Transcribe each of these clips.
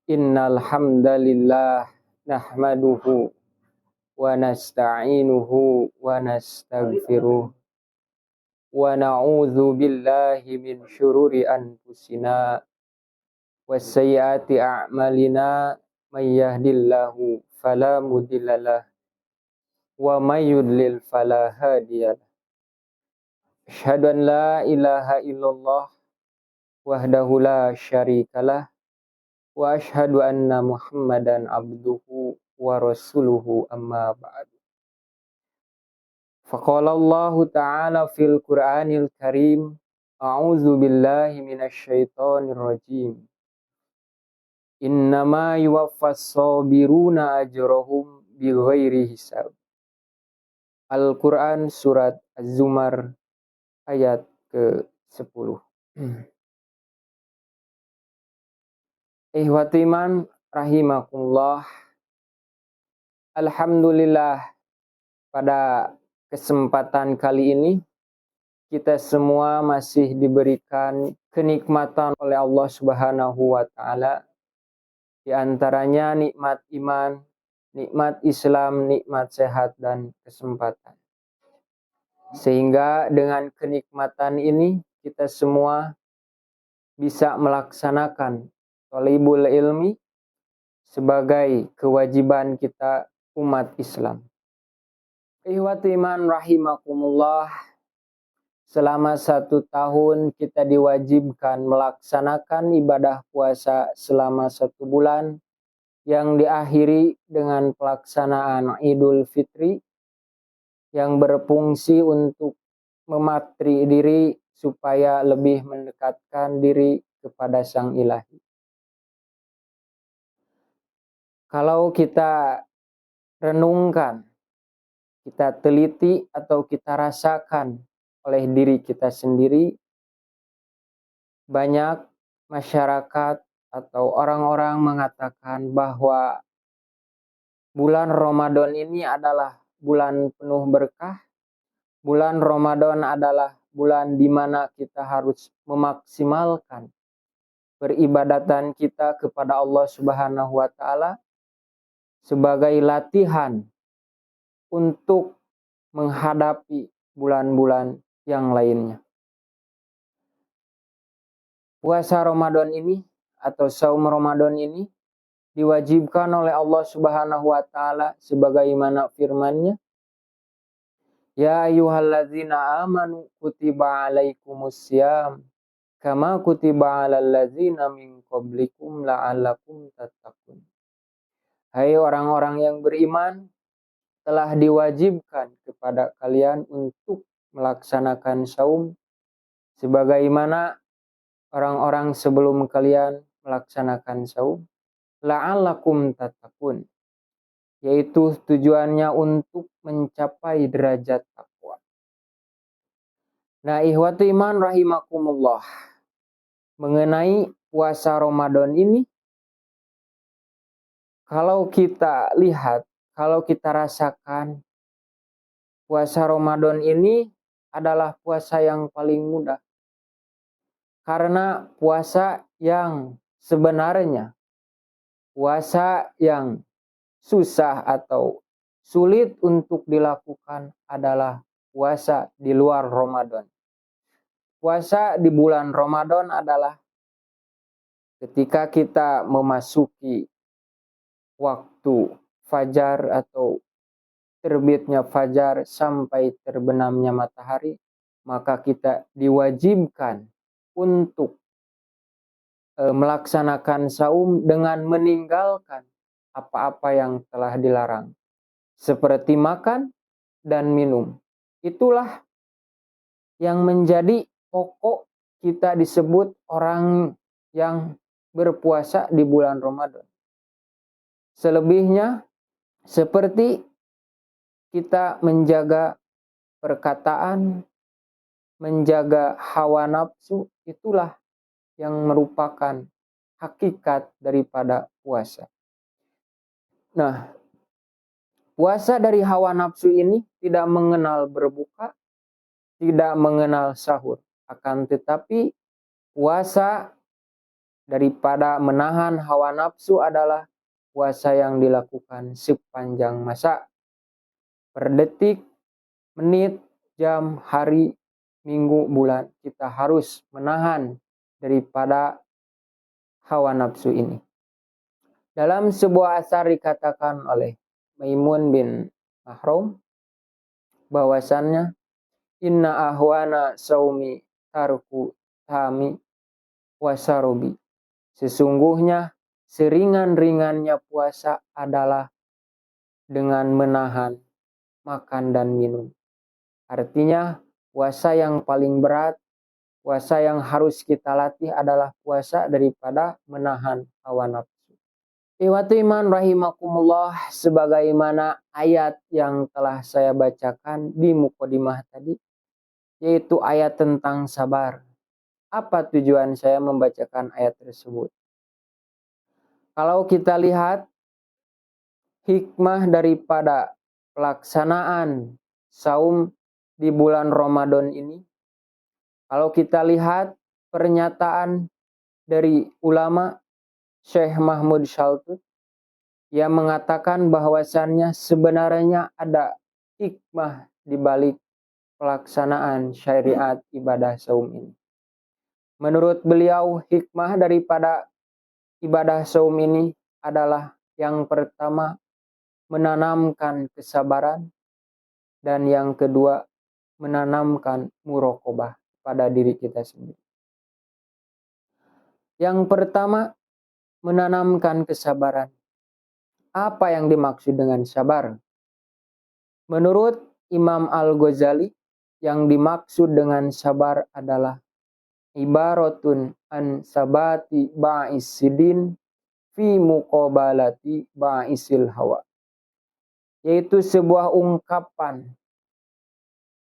Innal hamdalillah nahmaduhu wa nasta'inuhu wa nastaghfiruh wa na'udzu billahi min syururi anfusina wa sayyiati a'malina may yahdihillahu fala mudhillalah wa may yudlil fala hadiyalah. Asyhadu an la ilaha illallah wahdahu la syarikalah wa asyhadu anna Muhammadan abduhu wa rasuluhu amma ba'du. Faqala Allah Ta'ala fil Qur'anil Karim, a'udzu billahi minasyaitonir rajim. Innama yuwaffas sabiruna ajrahum bighairi hisab. Al-Qur'an surat Az-Zumar ayat ke-10. Ikhwati iman rahimakumullah. Alhamdulillah, pada kesempatan kali ini kita semua masih diberikan kenikmatan oleh Allah Subhanahu wa taala, di antaranya nikmat iman, nikmat Islam, nikmat sehat dan kesempatan. Sehingga dengan kenikmatan ini kita semua bisa melaksanakan thalibul ilmi sebagai kewajiban kita umat Islam. Ikhwati iman rahimakumullah, selama 1 tahun kita diwajibkan melaksanakan ibadah puasa selama 1 bulan yang diakhiri dengan pelaksanaan Idul Fitri yang berfungsi untuk mematri diri supaya lebih mendekatkan diri kepada Sang Ilahi. Kalau kita renungkan, kita teliti atau kita rasakan oleh diri kita sendiri, banyak masyarakat atau orang-orang mengatakan bahwa bulan Ramadan ini adalah bulan penuh berkah. Bulan Ramadan adalah bulan di mana kita harus memaksimalkan peribadatan kita kepada Allah Subhanahu wa taala sebagai latihan untuk menghadapi bulan-bulan yang lainnya. Puasa Ramadan ini atau saum Ramadan ini diwajibkan oleh Allah Subhanahu wa taala sebagaimana firman-Nya, ya ayyuhalladzina amanu kutiba alaikumussyam kama kutiba alal ladzina min qablikum la'allakum tattaqun. Hai orang-orang yang beriman, telah diwajibkan kepada kalian untuk melaksanakan saum sebagaimana orang-orang sebelum kalian melaksanakan saum, la'allakum tattaqun, yaitu tujuannya untuk mencapai derajat takwa. Nah, ikhwati iman rahimakumullah, mengenai puasa Ramadan ini, kalau kita lihat, kalau kita rasakan, puasa Ramadan ini adalah puasa yang paling mudah. Karena puasa yang sebenarnya, puasa yang susah atau sulit untuk dilakukan adalah puasa di luar Ramadan. Puasa di bulan Ramadan adalah ketika kita memasuki waktu fajar atau terbitnya fajar sampai terbenamnya matahari, maka kita diwajibkan untuk melaksanakan saum dengan meninggalkan apa-apa yang telah dilarang, seperti makan dan minum. Itulah yang menjadi pokok kita disebut orang yang berpuasa di bulan Ramadan. Selebihnya seperti kita menjaga perkataan, menjaga hawa nafsu, itulah yang merupakan hakikat daripada puasa. Nah, puasa dari hawa nafsu ini tidak mengenal berbuka, tidak mengenal sahur. Akan tetapi puasa daripada menahan hawa nafsu adalah puasa yang dilakukan sepanjang masa. Per detik, menit, jam, hari, minggu, bulan, kita harus menahan daripada hawa nafsu ini. Dalam sebuah asar dikatakan oleh Maimun bin Mahrum bahwasannya inna ahwana saumi tarku tami wasarobi. Sesungguhnya seringan-ringannya puasa adalah dengan menahan makan dan minum. Artinya puasa yang paling berat, puasa yang harus kita latih adalah puasa daripada menahan hawa nafsu. Ikhwatu iman rahimakumullah, sebagaimana ayat yang telah saya bacakan di mukadimah tadi, yaitu ayat tentang sabar. Apa tujuan saya membacakan ayat tersebut? Kalau kita lihat hikmah daripada pelaksanaan saum di bulan Ramadan ini, kalau kita lihat pernyataan dari ulama Syekh Mahmud Shaltut yang mengatakan bahwasannya sebenarnya ada hikmah di balik pelaksanaan syariat ibadah saum ini. Menurut beliau, hikmah daripada ibadah saum ini adalah yang pertama menanamkan kesabaran, dan yang kedua menanamkan muraqabah pada diri kita sendiri. Yang pertama, menanamkan kesabaran. Apa yang dimaksud dengan sabar? Menurut Imam Al-Ghazali, yang dimaksud dengan sabar adalah ibaratun an sabati ba'isidin fi muqabalati ba'isil hawa. Yaitu sebuah ungkapan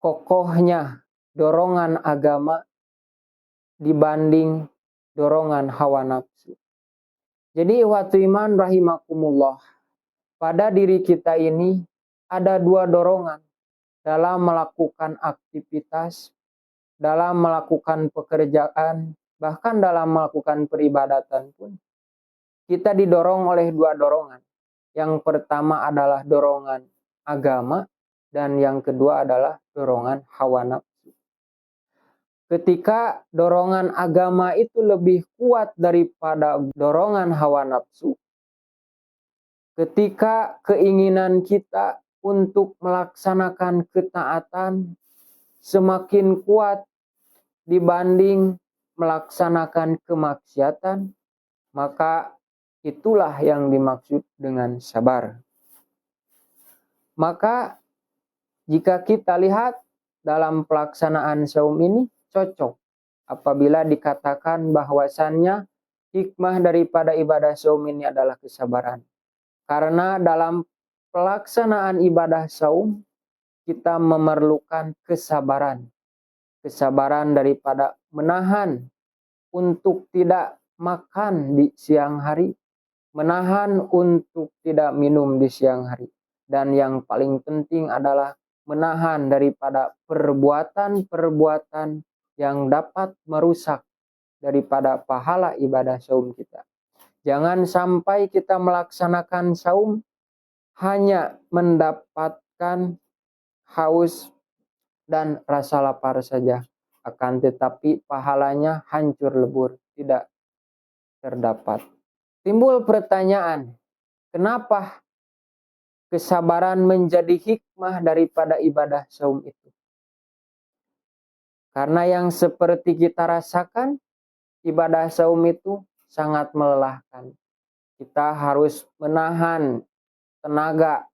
kokohnya dorongan agama dibanding dorongan hawa nafsu. Jadi ikhwatu iman rahimakumullah, pada diri kita ini ada dua dorongan dalam melakukan aktivitas, dalam melakukan pekerjaan, bahkan dalam melakukan peribadatan pun. Kita didorong oleh dua dorongan. Yang pertama adalah dorongan agama, dan yang kedua adalah dorongan hawa nafsu. Ketika dorongan agama itu lebih kuat daripada dorongan hawa nafsu, ketika keinginan kita untuk melaksanakan ketaatan semakin kuat dibanding melaksanakan kemaksiatan, maka itulah yang dimaksud dengan sabar. Maka jika kita lihat dalam pelaksanaan saum ini cocok apabila dikatakan bahwasannya hikmah daripada ibadah saum ini adalah kesabaran. Karena dalam pelaksanaan ibadah saum kita memerlukan kesabaran. Kesabaran daripada menahan untuk tidak makan di siang hari, menahan untuk tidak minum di siang hari, dan yang paling penting adalah menahan daripada perbuatan-perbuatan yang dapat merusak daripada pahala ibadah saum kita. Jangan sampai kita melaksanakan saum hanya mendapatkan haus dan rasa lapar saja, akan tetapi pahalanya hancur lebur, tidak terdapat. Timbul pertanyaan, kenapa kesabaran menjadi hikmah daripada ibadah saum itu? Karena yang seperti kita rasakan, ibadah saum itu sangat melelahkan. Kita harus menahan tenaga,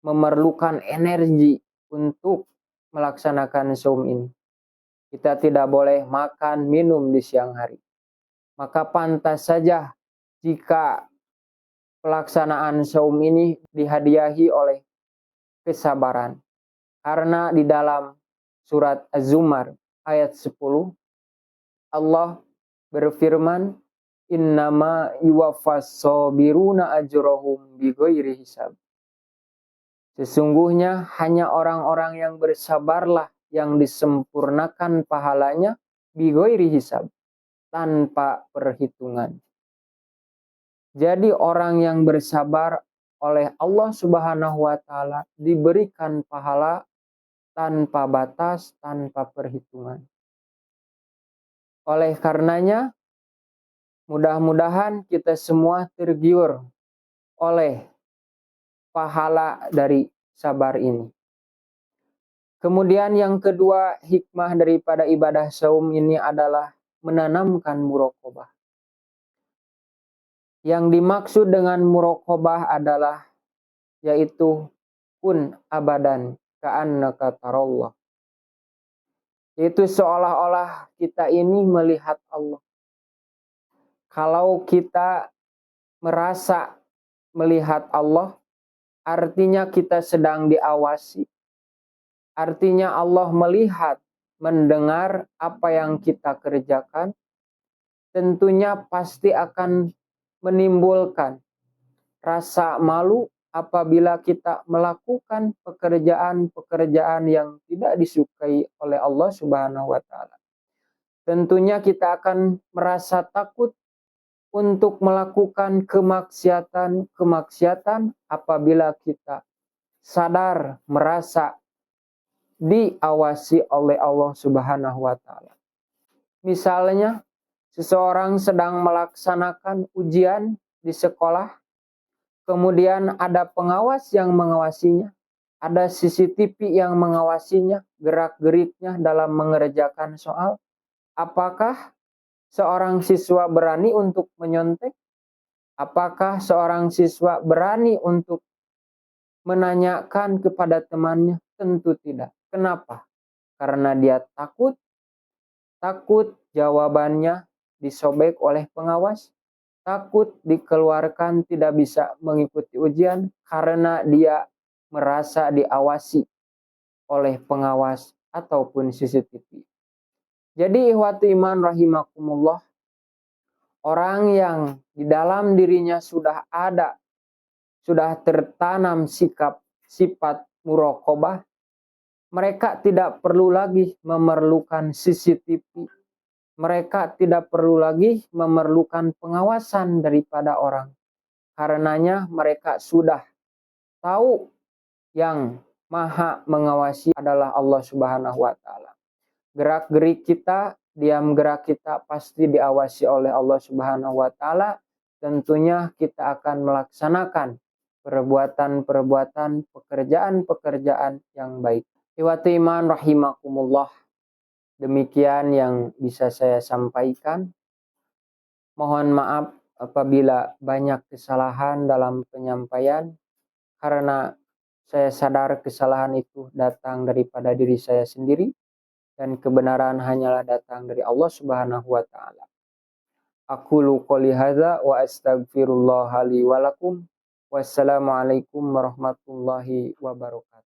memerlukan energi untuk melaksanakan saum ini. Kita tidak boleh makan, minum di siang hari. Maka pantas saja jika pelaksanaan saum ini dihadiahi oleh kesabaran. Karena di dalam surat Az-Zumar ayat 10, Allah berfirman, innama yuwaffas sabiruna ajrohum bighairi hisab. Sesungguhnya hanya orang-orang yang bersabarlah yang disempurnakan pahalanya bighairi hisab, tanpa perhitungan. Jadi orang yang bersabar oleh Allah Subhanahu wa taala diberikan pahala tanpa batas, tanpa perhitungan. Oleh karenanya, mudah-mudahan kita semua tergiur oleh pahala dari sabar ini. Kemudian yang kedua, hikmah daripada ibadah saum ini adalah menanamkan muraqabah. Yang dimaksud dengan muraqabah adalah yaitu kun abadan ka'annaka tarallah. Yaitu seolah-olah kita ini melihat Allah. Kalau kita merasa melihat Allah, artinya kita sedang diawasi. Artinya Allah melihat, mendengar apa yang kita kerjakan. Tentunya pasti akan menimbulkan rasa malu apabila kita melakukan pekerjaan-pekerjaan yang tidak disukai oleh Allah Subhanahu wa taala. Tentunya kita akan merasa takut untuk melakukan kemaksiatan apabila kita sadar merasa diawasi oleh Allah Subhanahu wa taala. Misalnya, seseorang sedang melaksanakan ujian di sekolah, kemudian ada pengawas yang mengawasinya, ada CCTV yang mengawasinya, gerak-geriknya dalam mengerjakan soal. Apakah seorang siswa berani untuk menyontek? Apakah seorang siswa berani untuk menanyakan kepada temannya? Tentu tidak. Kenapa? Karena dia takut jawabannya disobek oleh pengawas, takut dikeluarkan tidak bisa mengikuti ujian karena dia merasa diawasi oleh pengawas ataupun CCTV. Jadi ikhwati iman rahimakumullah, orang yang di dalam dirinya sudah tertanam sifat muraqabah, mereka tidak perlu lagi memerlukan CCTV. Mereka tidak perlu lagi memerlukan pengawasan daripada orang. Karenanya mereka sudah tahu yang maha mengawasi adalah Allah Subhanahu wa taala. Gerak-gerik kita, diam gerak kita pasti diawasi oleh Allah Subhanahu wa taala. Tentunya kita akan melaksanakan perbuatan-perbuatan, pekerjaan-pekerjaan yang baik. Ikhwati iman rahimakumullah, demikian yang bisa saya sampaikan. Mohon maaf apabila banyak kesalahan dalam penyampaian, karena saya sadar kesalahan itu datang daripada diri saya sendiri dan kebenaran hanyalah datang dari Allah Subhanahu wa taala. Aqulu qouli hadza wa astaghfirullah li wa lakum. Wassalamualaikum warahmatullahi wabarakatuh.